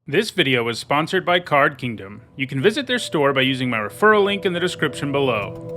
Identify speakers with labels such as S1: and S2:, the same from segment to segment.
S1: This video is sponsored by Card Kingdom. You can visit their store by using my referral link in the description below.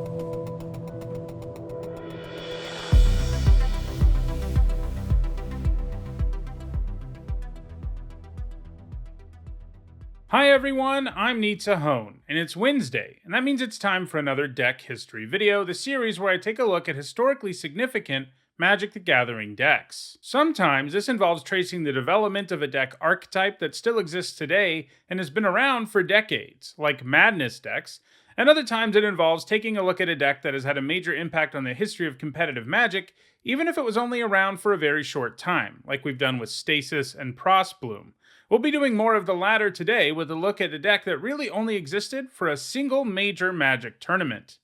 S1: Hi everyone, I'm Nizzahon, and it's Wednesday, and that means it's time for another deck history video, the series where I take a look at historically significant Magic the Gathering decks. Sometimes this involves tracing the development of a deck archetype that still exists today and has been around for decades, like Madness decks, and other times it involves taking a look at a deck that has had a major impact on the history of competitive Magic, even if it was only around for a very short time, like we've done with Stasis and Frostbloom. We'll be doing more of the latter today with a look at a deck that really only existed for a single major Magic tournament.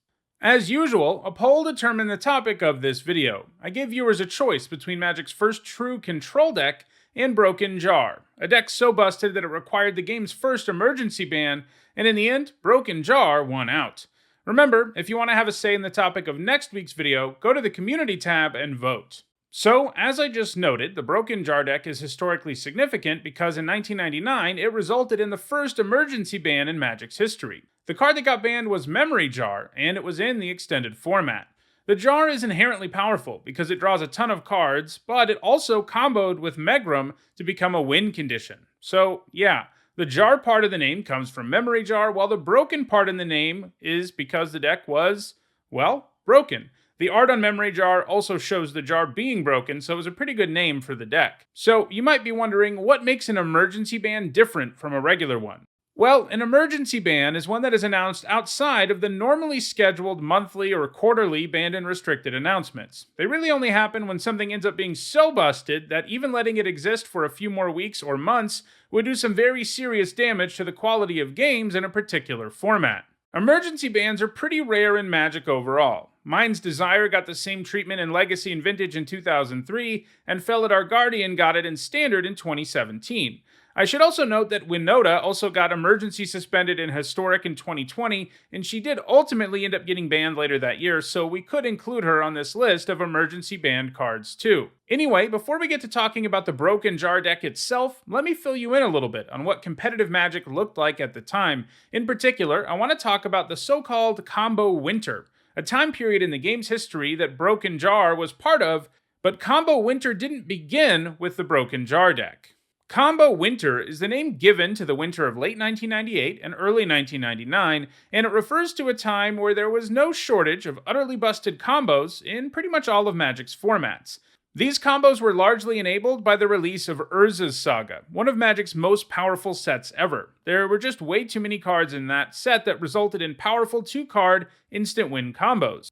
S1: As usual, a poll determined the topic of this video. I gave viewers a choice between Magic's first true control deck and Broken Jar, a deck so busted that it required the game's first emergency ban, and in the end, Broken Jar won out. Remember, if you want to have a say in the topic of next week's video, go to the community tab and vote. So, as I just noted, the Broken Jar deck is historically significant because in 1999 it resulted in the first emergency ban in Magic's history. The card that got banned was Memory Jar, and it was in the extended format. The jar is inherently powerful because it draws a ton of cards, but it also comboed with Megrim to become a win condition. So, yeah, the jar part of the name comes from Memory Jar, while the broken part in the name is because the deck was, well, broken. The art on Memory Jar also shows the jar being broken, so it was a pretty good name for the deck. So, you might be wondering, what makes an emergency ban different from a regular one? Well, an emergency ban is one that is announced outside of the normally scheduled monthly or quarterly banned and restricted announcements. They really only happen when something ends up being so busted that even letting it exist for a few more weeks or months would do some very serious damage to the quality of games in a particular format. Emergency bans are pretty rare in Magic overall. Mind's Desire got the same treatment in Legacy and Vintage in 2003, and Felidar Guardian got it in Standard in 2017. I should also note that Winota also got emergency suspended in Historic in 2020, and she did ultimately end up getting banned later that year, so we could include her on this list of emergency banned cards too. Anyway, before we get to talking about the Broken Jar deck itself, let me fill you in a little bit on what competitive Magic looked like at the time. In particular, I want to talk about the so-called Combo Winter, a time period in the game's history that Broken Jar was part of, but Combo Winter didn't begin with the Broken Jar deck. Combo Winter is the name given to the winter of late 1998 and early 1999, and it refers to a time where there was no shortage of utterly busted combos in pretty much all of Magic's formats. These combos were largely enabled by the release of Urza's Saga, one of Magic's most powerful sets ever. There were just way too many cards in that set that resulted in powerful 2-card instant win combos.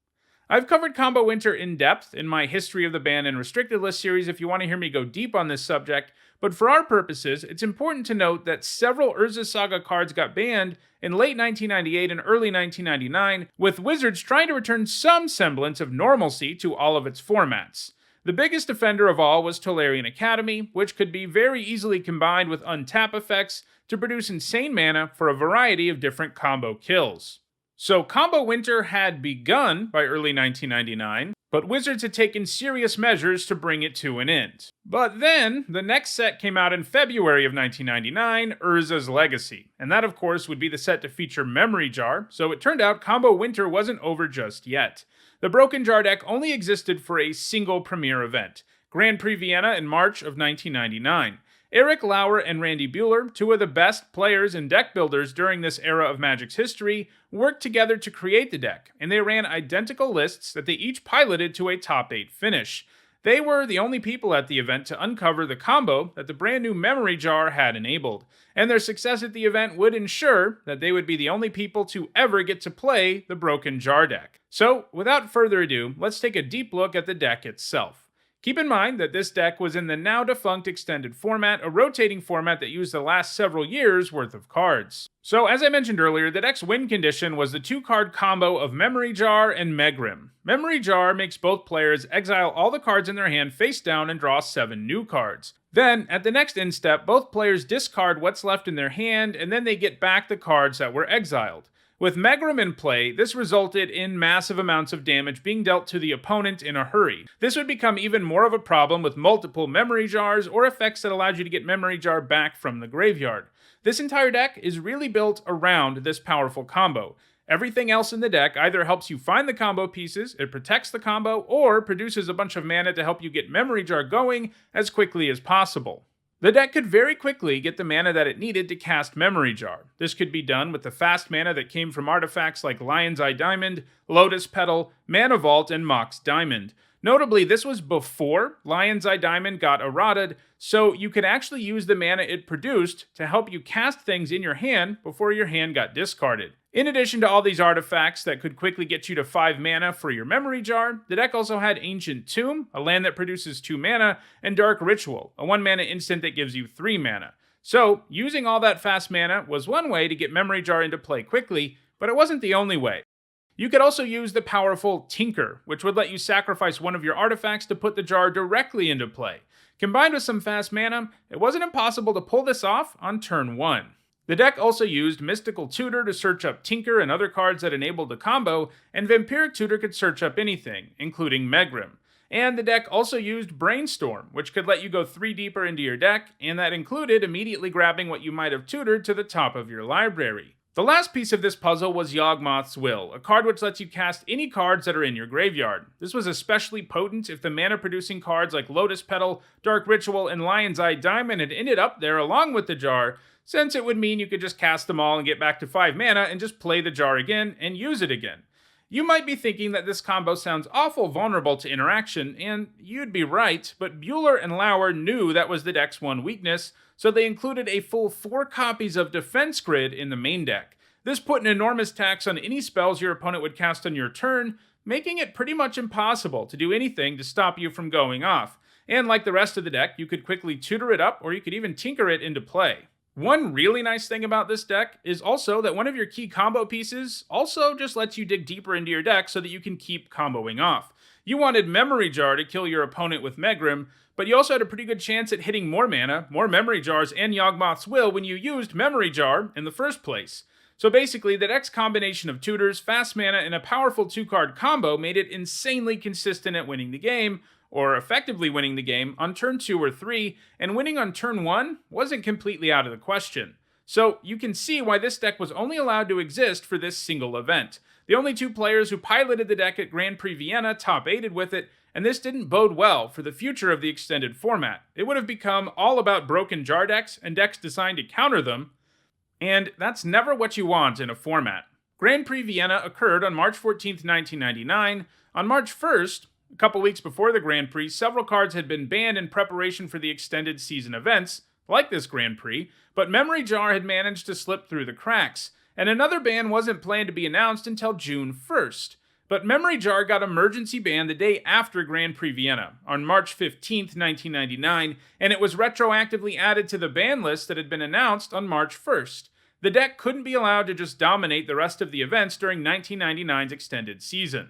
S1: I've covered Combo Winter in depth in my History of the Banned and Restricted List series if you want to hear me go deep on this subject, but for our purposes, it's important to note that several Urza's Saga cards got banned in late 1998 and early 1999, with Wizards trying to return some semblance of normalcy to all of its formats. The biggest offender of all was Tolarian Academy, which could be very easily combined with untap effects to produce insane mana for a variety of different combo kills. So Combo Winter had begun by early 1999, but Wizards had taken serious measures to bring it to an end. But then, the next set came out in February of 1999, Urza's Legacy, and that of course would be the set to feature Memory Jar, so it turned out Combo Winter wasn't over just yet. The Broken Jar deck only existed for a single premiere event, Grand Prix Vienna in March of 1999. Eric Lauer and Randy Buehler, two of the best players and deck builders during this era of Magic's history, worked together to create the deck, and they ran identical lists that they each piloted to a top 8 finish. They were the only people at the event to uncover the combo that the brand new Memory Jar had enabled, and their success at the event would ensure that they would be the only people to ever get to play the Broken Jar deck. So, without further ado, let's take a deep look at the deck itself. Keep in mind that this deck was in the now-defunct extended format, a rotating format that used the last several years' worth of cards. So, as I mentioned earlier, the deck's win condition was the 2-card combo of Memory Jar and Megrim. Memory Jar makes both players exile all the cards in their hand face down and draw 7 new cards. Then, at the next instep, both players discard what's left in their hand, and then they get back the cards that were exiled. With Megrim in play, this resulted in massive amounts of damage being dealt to the opponent in a hurry. This would become even more of a problem with multiple memory jars or effects that allowed you to get memory jar back from the graveyard. This entire deck is really built around this powerful combo. Everything else in the deck either helps you find the combo pieces, it protects the combo, or produces a bunch of mana to help you get memory jar going as quickly as possible. The deck could very quickly get the mana that it needed to cast Memory Jar. This could be done with the fast mana that came from artifacts like Lion's Eye Diamond, Lotus Petal, Mana Vault, and Mox Diamond. Notably, this was before Lion's Eye Diamond got errated, so you could actually use the mana it produced to help you cast things in your hand before your hand got discarded. In addition to all these artifacts that could quickly get you to 5 mana for your Memory Jar, the deck also had Ancient Tomb, a land that produces 2 mana, and Dark Ritual, a 1 mana instant that gives you 3 mana. So, using all that fast mana was one way to get Memory Jar into play quickly, but it wasn't the only way. You could also use the powerful Tinker, which would let you sacrifice one of your artifacts to put the jar directly into play. Combined with some fast mana, it wasn't impossible to pull this off on turn 1. The deck also used Mystical Tutor to search up Tinker and other cards that enabled the combo, and Vampiric Tutor could search up anything, including Megrim. And the deck also used Brainstorm, which could let you go 3 deeper into your deck, and that included immediately grabbing what you might have tutored to the top of your library. The last piece of this puzzle was Yawgmoth's Will, a card which lets you cast any cards that are in your graveyard. This was especially potent if the mana-producing cards like Lotus Petal, Dark Ritual, and Lion's Eye Diamond had ended up there along with the jar, since it would mean you could just cast them all and get back to 5 mana and just play the jar again and use it again. You might be thinking that this combo sounds awful vulnerable to interaction, and you'd be right, but Bueller and Lauer knew that was the deck's one weakness, so they included a full 4 copies of Defense Grid in the main deck. This put an enormous tax on any spells your opponent would cast on your turn, making it pretty much impossible to do anything to stop you from going off. And like the rest of the deck, you could quickly tutor it up, or you could even tinker it into play. One really nice thing about this deck is also that one of your key combo pieces also just lets you dig deeper into your deck so that you can keep comboing off. You wanted Memory Jar to kill your opponent with Megrim, but you also had a pretty good chance at hitting more mana, more Memory Jars, and Yawgmoth's Will when you used Memory Jar in the first place. So basically, the deck's combination of tutors, fast mana, and a powerful 2-card combo made it insanely consistent at winning the game, or effectively winning the game, on turn 2 or 3, and winning on turn 1 wasn't completely out of the question. So you can see why this deck was only allowed to exist for this single event. The only 2 players who piloted the deck at Grand Prix Vienna top-8'd with it, and this didn't bode well for the future of the extended format. It would have become all about broken jar decks and decks designed to counter them, and that's never what you want in a format. Grand Prix Vienna occurred on March 14th, 1999. On March 1st, a couple weeks before the Grand Prix, several cards had been banned in preparation for the extended season events, like this Grand Prix, but Memory Jar had managed to slip through the cracks, and another ban wasn't planned to be announced until June 1st. But Memory Jar got emergency banned the day after Grand Prix Vienna, on March 15th, 1999, and it was retroactively added to the ban list that had been announced on March 1st. The deck couldn't be allowed to just dominate the rest of the events during 1999's extended season.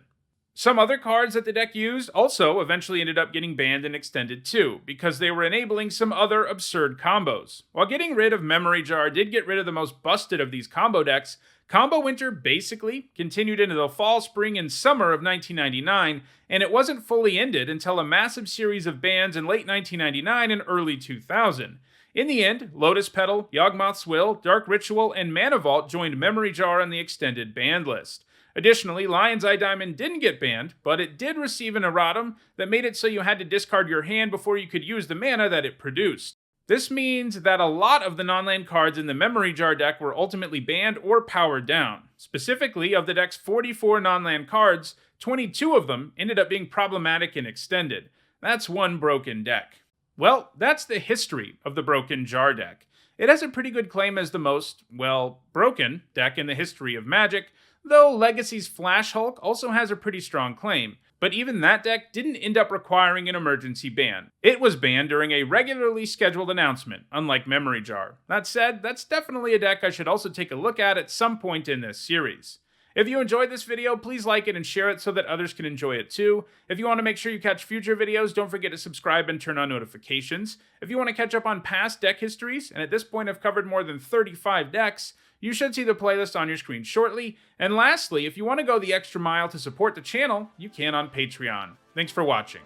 S1: Some other cards that the deck used also eventually ended up getting banned in Extended 2, because they were enabling some other absurd combos. While getting rid of Memory Jar did get rid of the most busted of these combo decks, Combo Winter basically continued into the fall, spring, and summer of 1999, and it wasn't fully ended until a massive series of bans in late 1999 and early 2000. In the end, Lotus Petal, Yawgmoth's Will, Dark Ritual, and Mana Vault joined Memory Jar on the extended banned list. Additionally, Lion's Eye Diamond didn't get banned, but it did receive an erratum that made it so you had to discard your hand before you could use the mana that it produced. This means that a lot of the non-land cards in the Memory Jar deck were ultimately banned or powered down. Specifically, of the deck's 44 non-land cards, 22 of them ended up being problematic and extended. That's one broken deck. Well, that's the history of the Broken Jar deck. It has a pretty good claim as the most, well, broken deck in the history of Magic, though Legacy's Flash Hulk also has a pretty strong claim. But even that deck didn't end up requiring an emergency ban. It was banned during a regularly scheduled announcement, unlike Memory Jar. That said, that's definitely a deck I should also take a look at some point in this series. If you enjoyed this video, please like it and share it so that others can enjoy it too. If you want to make sure you catch future videos, don't forget to subscribe and turn on notifications. If you want to catch up on past deck histories, and at this point I've covered more than 35 decks, you should see the playlist on your screen shortly. And lastly, if you want to go the extra mile to support the channel, you can on Patreon. Thanks for watching.